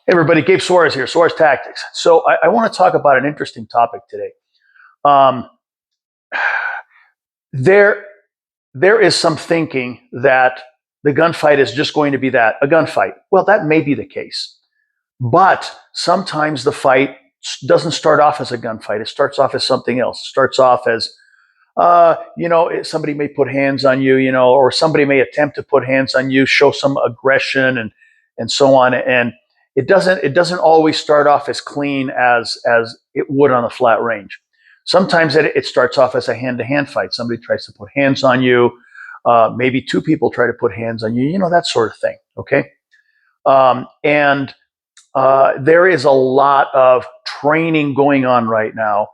Hey everybody, Gabe Suarez here, Suarez Tactics. So I want to talk about an interesting topic today. Um, there, there is some thinking that the gunfight is just going to be that, a gunfight. Well, that may be the case, but sometimes the fight doesn't start off as a gunfight. It starts off as something else. It starts off as, somebody may put hands on you, or somebody may attempt to put hands on you, show some aggression and so on. And it doesn't always start off as clean as it would on a flat range. Sometimes it starts off as a hand-to-hand fight. Somebody tries to put hands on you. Maybe two people try to put hands on you, that sort of thing. Okay. And there is a lot of training going on right now,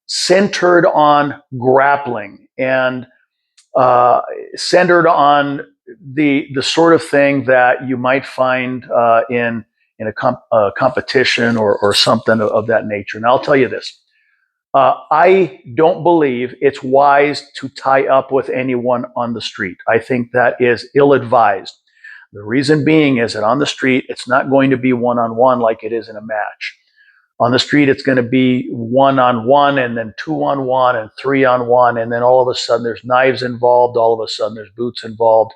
centered on grappling and centered on the sort of thing that you might find in a competition or something of that nature. And I'll tell you this. I don't believe it's wise to tie up with anyone on the street. I think that is ill-advised. The reason being is that on the street, it's not going to be one-on-one like it is in a match. On the street, it's going to be one-on-one and then two-on-one and three-on-one. And then all of a sudden there's knives involved. All of a sudden there's boots involved.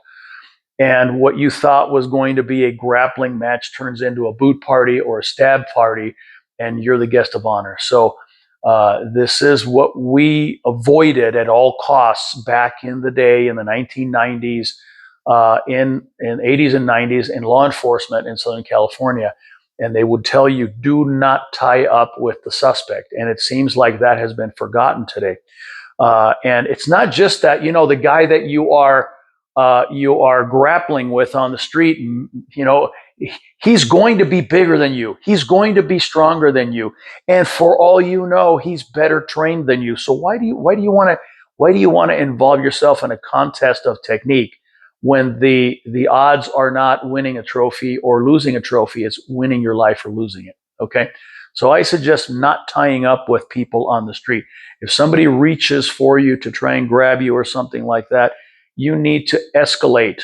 And what you thought was going to be a grappling match turns into a boot party or a stab party, and you're the guest of honor. So this is what we avoided at all costs back in the day in the 1990s, in 80s and 90s in law enforcement in Southern California. And they would tell you, do not tie up with the suspect. And it seems like that has been forgotten today. And it's not just that, the guy that you are grappling with on the street, he's going to be bigger than you. He's going to be stronger than you. And for all you know, he's better trained than you. So why do you want to involve yourself in a contest of technique when the odds are not winning a trophy or losing a trophy? It's winning your life or losing it. Okay. So I suggest not tying up with people on the street. If somebody reaches for you to try and grab you or something like that, you need to escalate.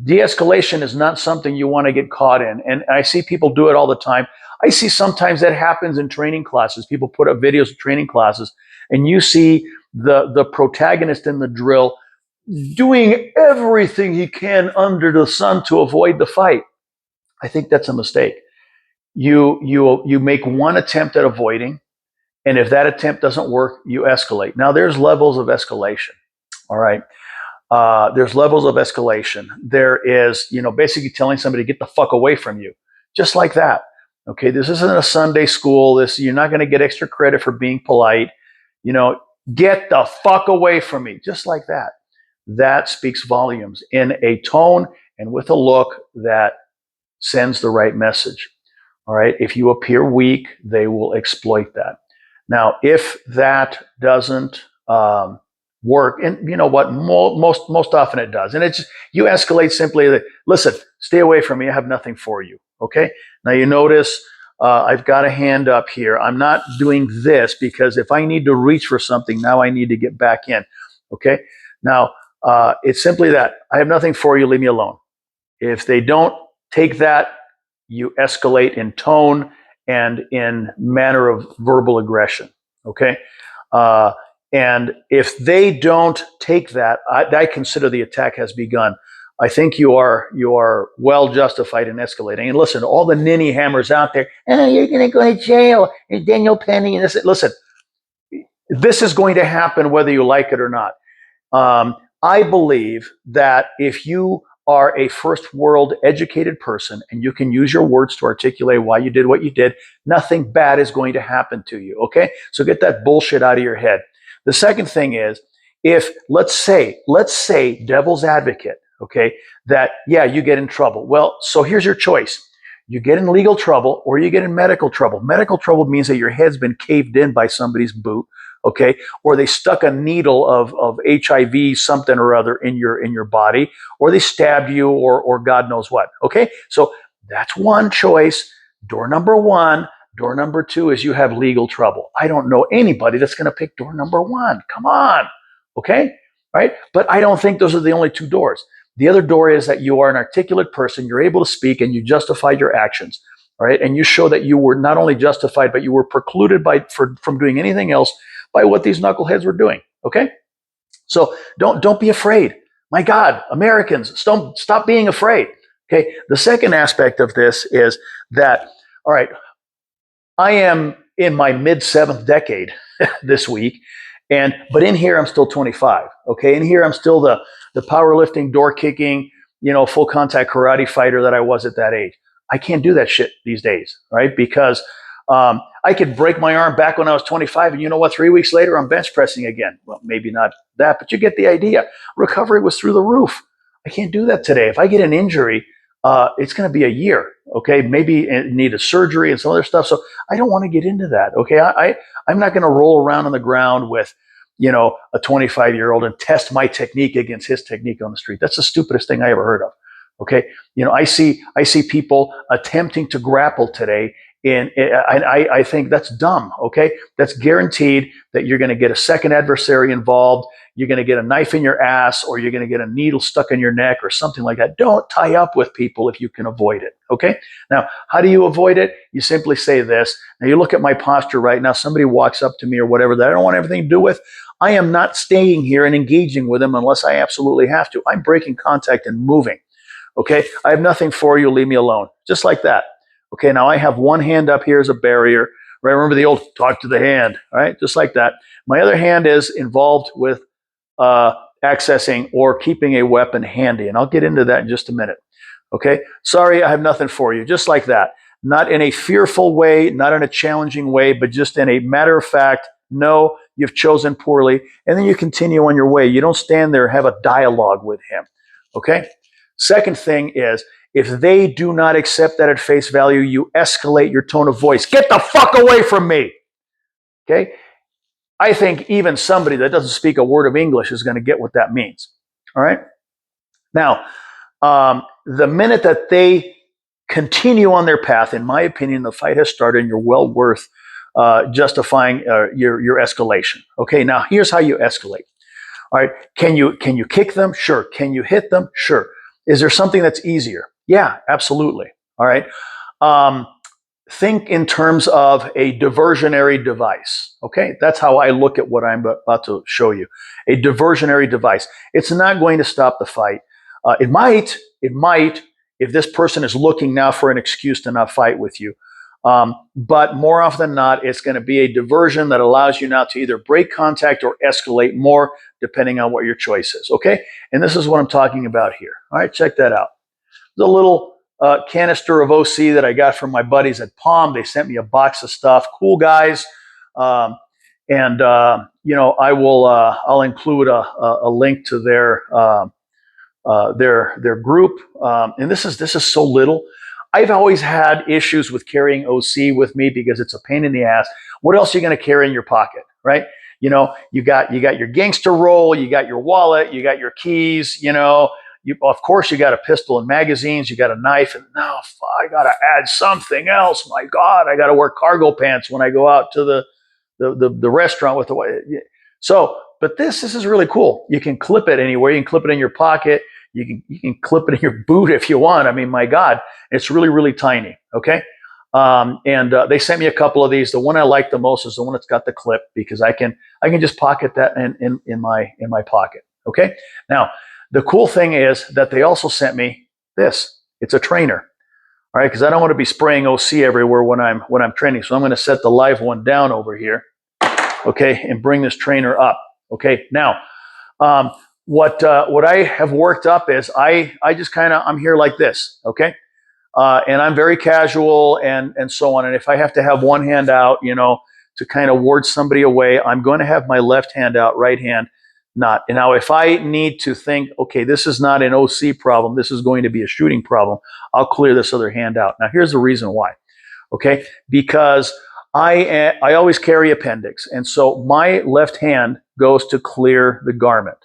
De-escalation is not something you want to get caught in. And I see people do it all the time. I see sometimes that happens in training classes. People put up videos of training classes, and you see the protagonist in the drill doing everything he can under the sun to avoid the fight. I think that's a mistake. You make one attempt at avoiding, and if that attempt doesn't work, you escalate. Now there's levels of escalation. All right. There's levels of escalation. There is, basically telling somebody to get the fuck away from you, just like that. Okay, this isn't a Sunday school. You're not going to get extra credit for being polite. Get the fuck away from me, just like that. That speaks volumes in a tone and with a look that sends the right message. All right. If you appear weak, they will exploit that. Now, if that doesn't work, and you know what, most often it does, and it's you escalate simply that, listen, stay away from me, I have nothing for you. Okay. Now you notice I've got a hand up here. I'm not doing this because if I need to reach for something, now I need to get back in. Okay. Now it's simply that I have nothing for you, leave me alone. If they don't take that, you escalate in tone and in manner of verbal aggression. Okay. And if they don't take that, I consider the attack has begun. I think you are well justified in escalating. And listen, all the ninny hammers out there, you're going to go to jail, you're Daniel Penny. And this, listen, this is going to happen whether you like it or not. I believe that if you are a first world educated person and you can use your words to articulate why you did what you did, nothing bad is going to happen to you. Okay. So get that bullshit out of your head. The second thing is, if let's say devil's advocate, okay, that, yeah, you get in trouble. Well, so here's your choice. You get in legal trouble or you get in medical trouble. Medical trouble means that your head's been caved in by somebody's boot, okay, or they stuck a needle of HIV something or other in your body, or they stabbed you or God knows what, okay? So that's one choice. Door number one. Door number two is you have legal trouble. I don't know anybody that's going to pick door number one. Come on. Okay. Right. But I don't think those are the only two doors. The other door is that you are an articulate person, you're able to speak, and you justify your actions. All right, and you show that you were not only justified, but you were precluded from doing anything else by what these knuckleheads were doing. Okay, so don't be afraid. My God, Americans, stop being afraid. Okay, the second aspect of this is that, all right, I am in my mid seventh decade this week, but in here I'm still 25. Okay, in here I'm still the powerlifting, door kicking, full contact karate fighter that I was at that age. I can't do that shit these days, right? Because I could break my arm back when I was 25, and you know what? 3 weeks later, I'm bench pressing again. Well, maybe not that, but you get the idea. Recovery was through the roof. I can't do that today. If I get an injury, it's going to be a year. Okay, maybe need a surgery and some other stuff. So I don't want to get into that. Okay, I'm not going to roll around on the ground with a 25-year-old and test my technique against his technique on the street. That's the stupidest thing I ever heard of. Okay, I see people attempting to grapple today, and I think that's dumb. Okay, that's guaranteed that you're going to get a second adversary involved. You're going to get a knife in your ass, or you're going to get a needle stuck in your neck, or something like that. Don't tie up with people if you can avoid it. Okay. Now, how do you avoid it? You simply say this. Now, you look at my posture right now. Somebody walks up to me or whatever that I don't want anything to do with. I am not staying here and engaging with them unless I absolutely have to. I'm breaking contact and moving. Okay. I have nothing for you. Leave me alone. Just like that. Okay. Now I have one hand up here as a barrier. Right? Remember the old talk to the hand. All right. Just like that. My other hand is involved with accessing or keeping a weapon handy. And I'll get into that in just a minute. Okay. Sorry, I have nothing for you. Just like that. Not in a fearful way, not in a challenging way, but just in a matter of fact, no, you've chosen poorly. And then you continue on your way. You don't stand there and have a dialogue with him. Okay. Second thing is, if they do not accept that at face value, you escalate your tone of voice. Get the fuck away from me. Okay. I think even somebody that doesn't speak a word of English is going to get what that means. All right. Now, the minute that they continue on their path, in my opinion, the fight has started, and you're well worth justifying your escalation. Okay. Now, here's how you escalate. All right. Can you kick them? Sure. Can you hit them? Sure. Is there something that's easier? Yeah, absolutely. All right. Think in terms of a diversionary device. Okay, that's how I look at what I'm about to show you. A diversionary device. It's not going to stop the fight. It might, if this person is looking now for an excuse to not fight with you. But more often than not, it's going to be a diversion that allows you now to either break contact or escalate more, depending on what your choice is. Okay, and this is what I'm talking about here. All right, check that out. The little canister of OC that I got from my buddies at Palm. They sent me a box of stuff. Cool guys. I will. I'll include a link to their group. And this is so little. I've always had issues with carrying OC with me because it's a pain in the ass. What else are you going to carry in your pocket, right? You got your gangster roll, you got your wallet, you got your keys, of course, you got a pistol and magazines, you got a knife, and now I got to add something else. My God, I got to wear cargo pants when I go out to the restaurant with the. So, but this is really cool. You can clip it anywhere. You can clip it in your pocket. You can clip it in your boot if you want. I mean, my God, it's really, really tiny. Okay. They sent me a couple of these. The one I like the most is the one that's got the clip, because I can just pocket that in my pocket. Okay. Now, the cool thing is that they also sent me this. It's a trainer. All right, because I don't want to be spraying OC everywhere when I'm training. So I'm going to set the live one down over here. Okay, and bring this trainer up. Okay. Now, what I have worked up is I just I'm here like this. Okay. And I'm very casual and so on. And if I have to have one hand out, to kind of ward somebody away, I'm going to have my left hand out, right hand not. And now, if I need to think, okay, this is not an OC problem, this is going to be a shooting problem, I'll clear this other hand out. Now, here's the reason why. Okay, because I always carry appendix, and so my left hand goes to clear the garment.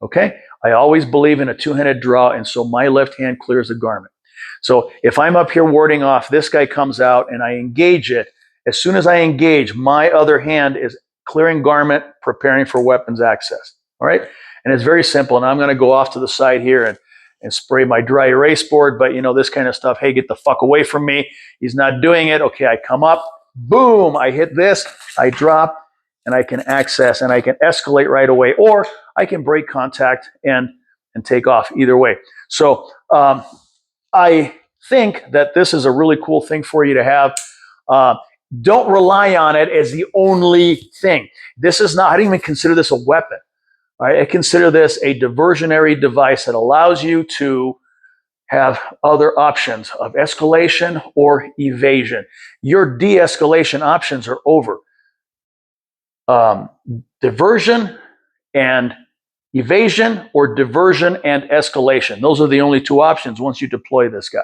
Okay, I always believe in a two-handed draw, and so my left hand clears the garment. So if I'm up here warding off, this guy comes out and I engage it. As soon as I engage, my other hand is clearing garment, preparing for weapons access. All right. And it's very simple. And I'm going to go off to the side here and spray my dry erase board. But, you know, this kind of stuff, hey, get the fuck away from me. He's not doing it. Okay, I come up, boom, I hit this, I drop, and I can access and I can escalate right away, or I can break contact and take off either way. So I think that this is a really cool thing for you to have. Don't rely on it as the only thing. This is not, I don't even consider this a weapon. All right, I consider this a diversionary device that allows you to have other options of escalation or evasion. Your de-escalation options are over. Diversion and evasion, or diversion and escalation. Those are the only two options once you deploy this guy.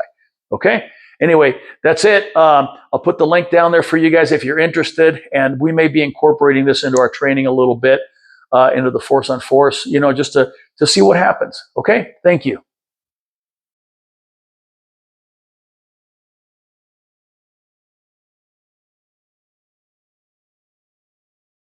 Okay? Anyway, that's it. I'll put the link down there for you guys if you're interested, and we may be incorporating this into our training a little bit, into the force on force, you know, just to see what happens. Okay? Thank you.